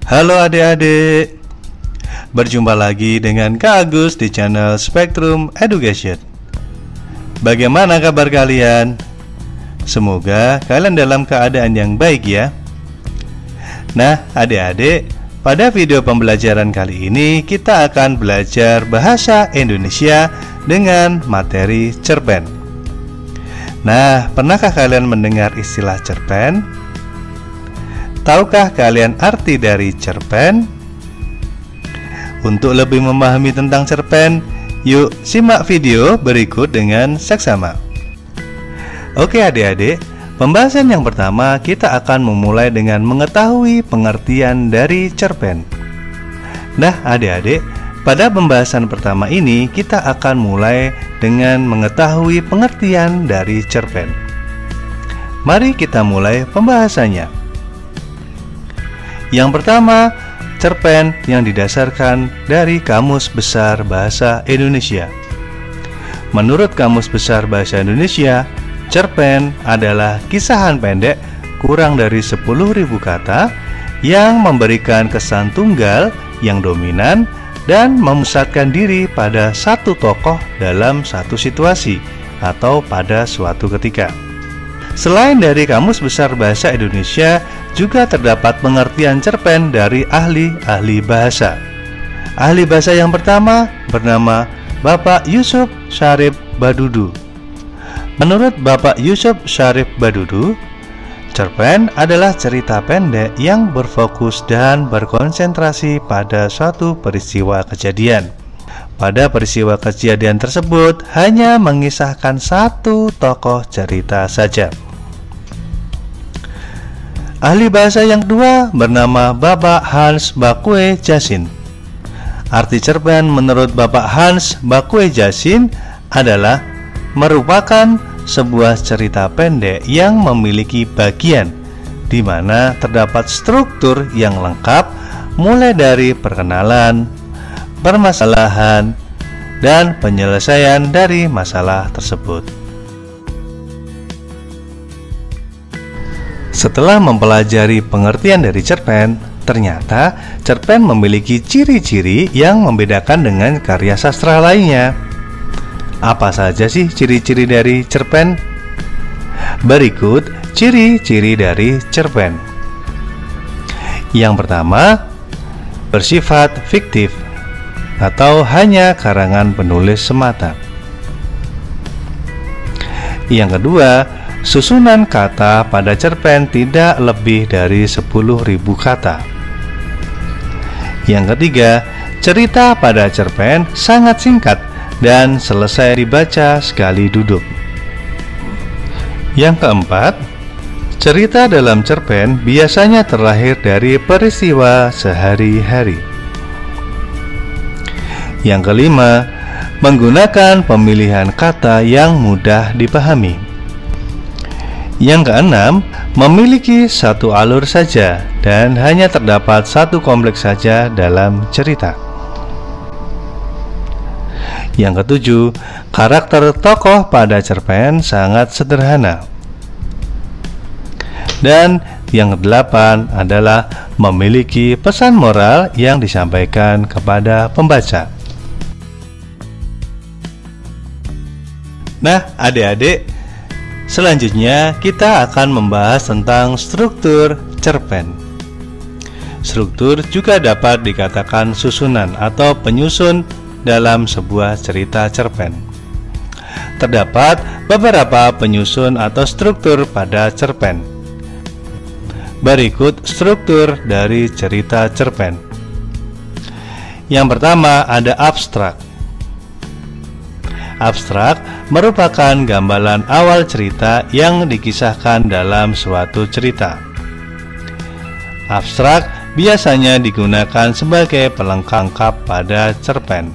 Halo adik-adik, berjumpa lagi dengan Kak Agus di channel Spectrum Education. Bagaimana kabar kalian? Semoga kalian dalam keadaan yang baik ya. Nah adik-adik, pada video pembelajaran kali ini kita akan belajar bahasa Indonesia dengan materi cerpen. Nah, pernahkah kalian mendengar istilah cerpen? Tahukah kalian arti dari cerpen? Untuk lebih memahami tentang cerpen, yuk simak video berikut dengan seksama. Oke adik-adik, pembahasan yang pertama kita akan memulai dengan mengetahui pengertian dari cerpen. Nah adik-adik, pada pembahasan pertama ini kita akan mulai dengan mengetahui pengertian dari cerpen. Mari kita mulai pembahasannya. Yang pertama, cerpen yang didasarkan dari Kamus Besar Bahasa Indonesia. Menurut Kamus Besar Bahasa Indonesia, cerpen adalah kisahan pendek kurang dari 10.000 kata yang memberikan kesan tunggal yang dominan dan memusatkan diri pada satu tokoh dalam satu situasi atau pada suatu ketika. Selain dari Kamus Besar Bahasa Indonesia, juga terdapat pengertian cerpen dari ahli-ahli bahasa. Ahli bahasa yang pertama bernama Bapak Yusuf Syarif Badudu. Menurut Bapak Yusuf Syarif Badudu, cerpen adalah cerita pendek yang berfokus dan berkonsentrasi pada suatu peristiwa kejadian. Pada peristiwa kejadian tersebut hanya mengisahkan satu tokoh cerita saja. Ahli bahasa yang kedua bernama Bapak Hans Bakue Jasin. Arti cerpen menurut Bapak Hans Bakue Jasin adalah merupakan sebuah cerita pendek yang memiliki bagian di mana terdapat struktur yang lengkap, mulai dari perkenalan, permasalahan, dan penyelesaian dari masalah tersebut. Setelah mempelajari pengertian dari cerpen, ternyata cerpen memiliki ciri-ciri yang membedakan dengan karya sastra lainnya. Apa saja sih ciri-ciri dari cerpen? Berikut ciri-ciri dari cerpen. Yang pertama, bersifat fiktif atau hanya karangan penulis semata. Yang kedua, susunan kata pada cerpen tidak lebih dari 10.000 kata. Yang ketiga, cerita pada cerpen sangat singkat dan selesai dibaca sekali duduk. Yang keempat, cerita dalam cerpen biasanya terlahir dari peristiwa sehari-hari. Yang kelima, menggunakan pemilihan kata yang mudah dipahami. Yang keenam, memiliki satu alur saja dan hanya terdapat satu kompleks saja dalam cerita. Yang ketujuh, karakter tokoh pada cerpen sangat sederhana. Dan yang kedelapan adalah memiliki pesan moral yang disampaikan kepada pembaca. Nah, adik-adik, selanjutnya kita akan membahas tentang struktur cerpen. Struktur juga dapat dikatakan susunan atau penyusun dalam sebuah cerita cerpen. Terdapat beberapa penyusun atau struktur pada cerpen. Berikut struktur dari cerita cerpen. Yang pertama ada abstrak. Abstrak merupakan gambaran awal cerita yang dikisahkan dalam suatu cerita. Abstrak biasanya digunakan sebagai pelengkap pada cerpen.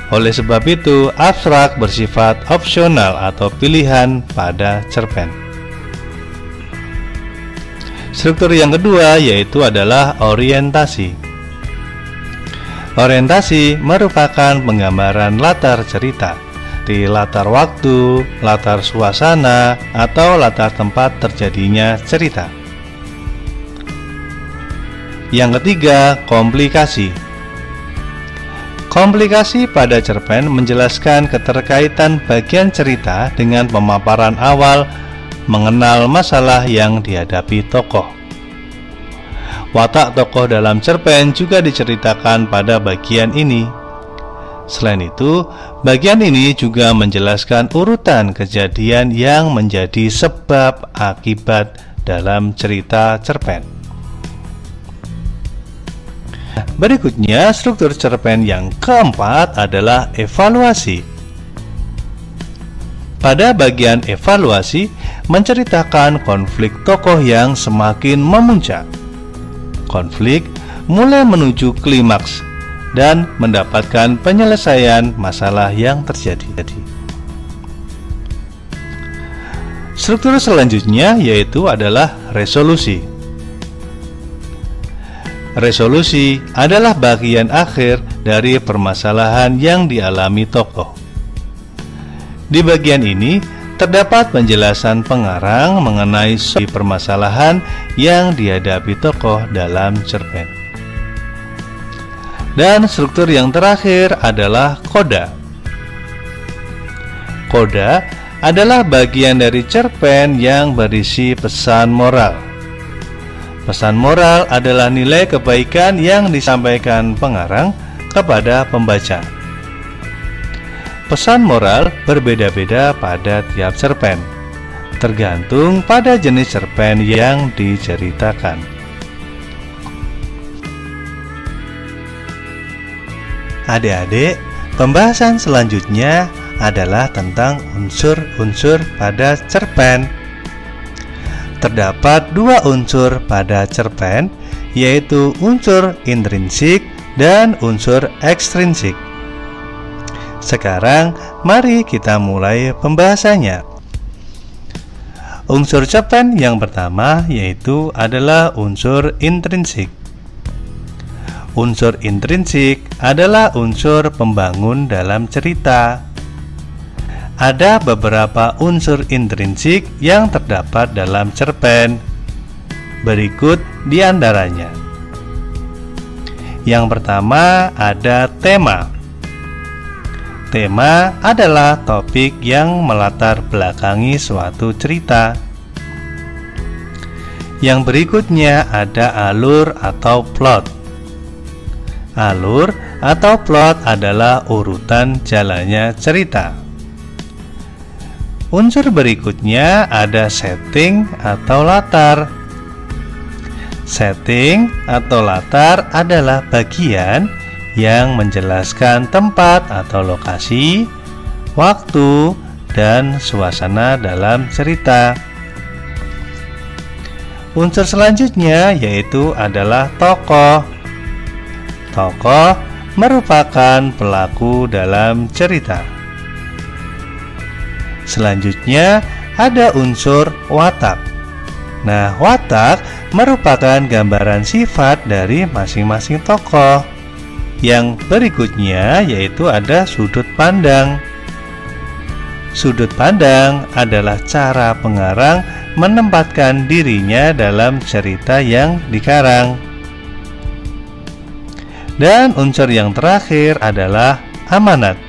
Oleh sebab itu, abstrak bersifat opsional atau pilihan pada cerpen. Struktur yang kedua yaitu adalah orientasi. Orientasi merupakan penggambaran latar cerita, di latar waktu, latar suasana, atau latar tempat terjadinya cerita. Yang ketiga, komplikasi. Komplikasi pada cerpen menjelaskan keterkaitan bagian cerita dengan pemaparan awal mengenal masalah yang dihadapi tokoh. Watak tokoh dalam cerpen juga diceritakan pada bagian ini. Selain itu, bagian ini juga menjelaskan urutan kejadian yang menjadi sebab akibat dalam cerita cerpen. Berikutnya, struktur cerpen yang keempat adalah evaluasi. Pada bagian evaluasi, menceritakan konflik tokoh yang semakin memuncak. Konflik mulai menuju klimaks dan mendapatkan penyelesaian masalah yang terjadi. Struktur selanjutnya yaitu adalah resolusi. Resolusi adalah bagian akhir dari permasalahan yang dialami tokoh. Di bagian ini terdapat penjelasan pengarang mengenai permasalahan yang dihadapi tokoh dalam cerpen. Dan struktur yang terakhir adalah koda. Koda adalah bagian dari cerpen yang berisi pesan moral. Pesan moral adalah nilai kebaikan yang disampaikan pengarang kepada pembaca. Pesan moral berbeda-beda pada tiap cerpen, tergantung pada jenis cerpen yang diceritakan. Adik-adik, pembahasan selanjutnya adalah tentang unsur-unsur pada cerpen. Terdapat dua unsur pada cerpen, yaitu unsur intrinsik dan unsur ekstrinsik. Sekarang, mari kita mulai pembahasannya. Unsur cerpen yang pertama yaitu adalah unsur intrinsik. Unsur intrinsik adalah unsur pembangun dalam cerita. Ada beberapa unsur intrinsik yang terdapat dalam cerpen. Berikut di antaranya. Yang pertama ada tema. Tema adalah topik yang melatar belakangi suatu cerita. Yang berikutnya ada alur atau plot. Alur atau plot adalah urutan jalannya cerita. Unsur berikutnya ada setting atau latar. Setting atau latar adalah bagian yang menjelaskan tempat atau lokasi, waktu, dan suasana dalam cerita. Unsur selanjutnya yaitu adalah tokoh. Tokoh merupakan pelaku dalam cerita. Selanjutnya ada unsur watak. Nah, watak merupakan gambaran sifat dari masing-masing tokoh. Yang berikutnya yaitu ada sudut pandang. Sudut pandang adalah cara pengarang menempatkan dirinya dalam cerita yang dikarang. Dan unsur yang terakhir adalah amanat.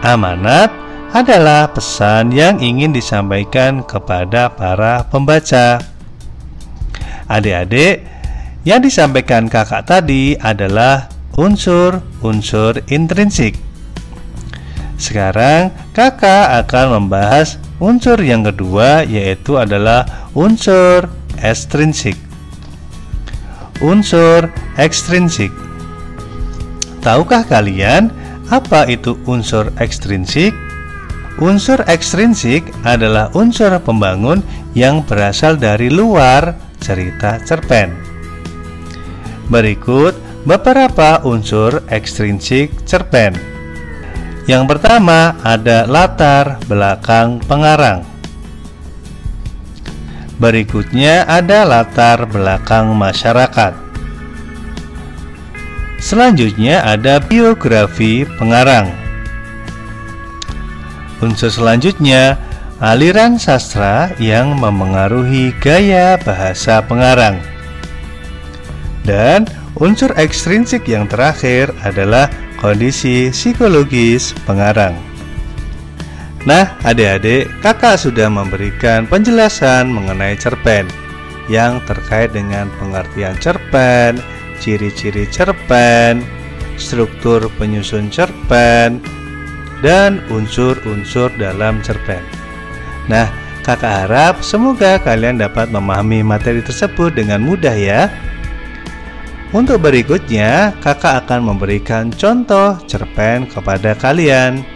Amanat adalah pesan yang ingin disampaikan kepada para pembaca. Adik-adik, yang disampaikan kakak tadi adalah unsur-unsur intrinsik. Sekarang kakak akan membahas unsur yang kedua, yaitu adalah unsur ekstrinsik. Unsur ekstrinsik. Tahukah kalian apa itu unsur ekstrinsik? Unsur ekstrinsik adalah unsur pembangun yang berasal dari luar cerita cerpen. Berikut beberapa unsur ekstrinsik cerpen. Yang pertama ada latar belakang pengarang. Berikutnya ada latar belakang masyarakat. Selanjutnya ada biografi pengarang. Unsur selanjutnya aliran sastra yang memengaruhi gaya bahasa pengarang. Dan unsur ekstrinsik yang terakhir adalah kondisi psikologis pengarang. Nah, adik-adik, kakak sudah memberikan penjelasan mengenai cerpen yang terkait dengan pengertian cerpen, ciri-ciri cerpen, struktur penyusun cerpen, dan unsur-unsur dalam cerpen. Nah, kakak harap semoga kalian dapat memahami materi tersebut dengan mudah ya. Untuk berikutnya, kakak akan memberikan contoh cerpen kepada kalian.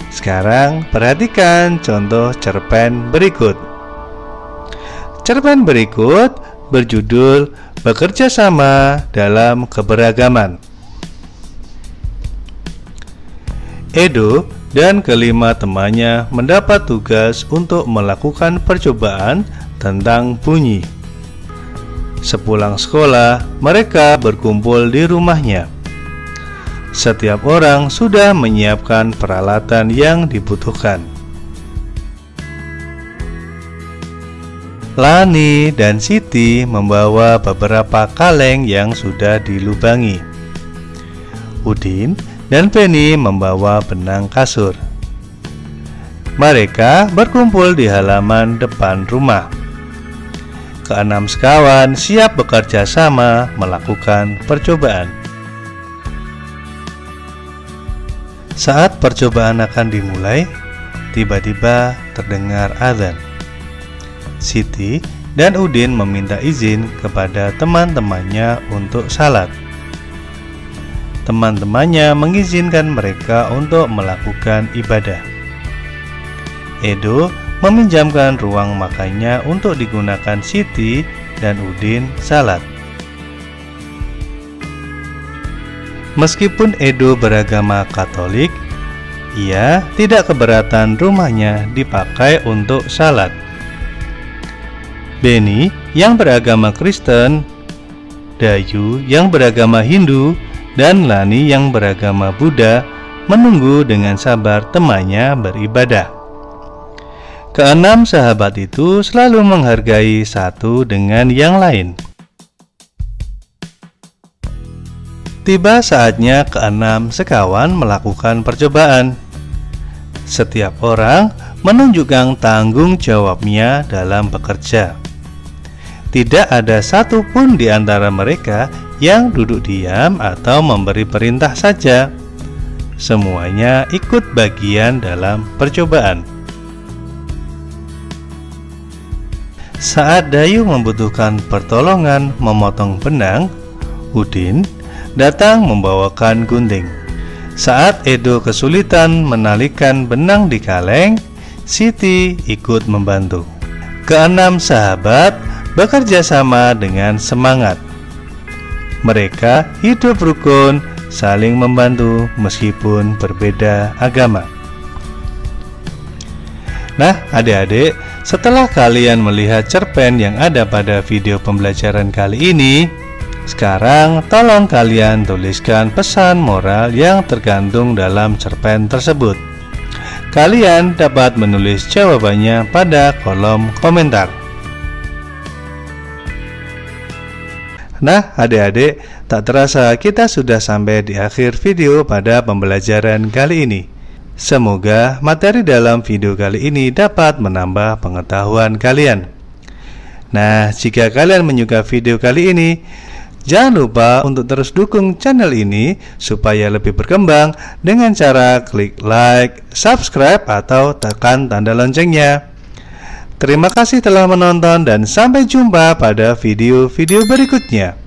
Sekarang perhatikan contoh cerpen berikut. Cerpen berikut berjudul Bekerja Sama Dalam Keberagaman. Edo dan kelima temannya mendapat tugas untuk melakukan percobaan tentang bunyi. Sepulang sekolah, mereka berkumpul di rumahnya. Setiap orang sudah menyiapkan peralatan yang dibutuhkan. Lani dan Siti membawa beberapa kaleng yang sudah dilubangi. Udin dan Penny membawa benang kasur. Mereka berkumpul di halaman depan rumah. Keenam sekawan siap bekerja sama melakukan percobaan. Saat percobaan akan dimulai, tiba-tiba terdengar azan. Siti dan Udin meminta izin kepada teman-temannya untuk salat. Teman-temannya mengizinkan mereka untuk melakukan ibadah. Edo meminjamkan ruang makannya untuk digunakan Siti dan Udin salat. Meskipun Edo beragama Katolik, ia tidak keberatan rumahnya dipakai untuk salat. Benny yang beragama Kristen, Dayu yang beragama Hindu, dan Lani yang beragama Buddha menunggu dengan sabar temannya beribadah. Keenam sahabat itu selalu menghargai satu dengan yang lain. Tiba saatnya keenam sekawan melakukan percobaan. Setiap orang menunjukkan tanggung jawabnya dalam bekerja. Tidak ada satupun di antara mereka yang duduk diam atau memberi perintah saja. Semuanya ikut bagian dalam percobaan. Saat Dayu membutuhkan pertolongan memotong benang, Udin datang membawakan gunting. Saat Edo kesulitan menalikan benang di kaleng, Siti ikut membantu. Keenam sahabat bekerja sama dengan semangat. Mereka hidup rukun, saling membantu meskipun berbeda agama. Nah, adik-adik, setelah kalian melihat cerpen yang ada pada video pembelajaran kali ini, sekarang tolong kalian tuliskan pesan moral yang terkandung dalam cerpen tersebut. Kalian dapat menulis jawabannya pada kolom komentar. Nah, adik-adik, tak terasa kita sudah sampai di akhir video pada pembelajaran kali ini. Semoga materi dalam video kali ini dapat menambah pengetahuan kalian. Nah, jika kalian menyukai video kali ini, jangan lupa untuk terus dukung channel ini supaya lebih berkembang dengan cara klik like, subscribe, atau tekan tanda loncengnya. Terima kasih telah menonton dan sampai jumpa pada video-video berikutnya.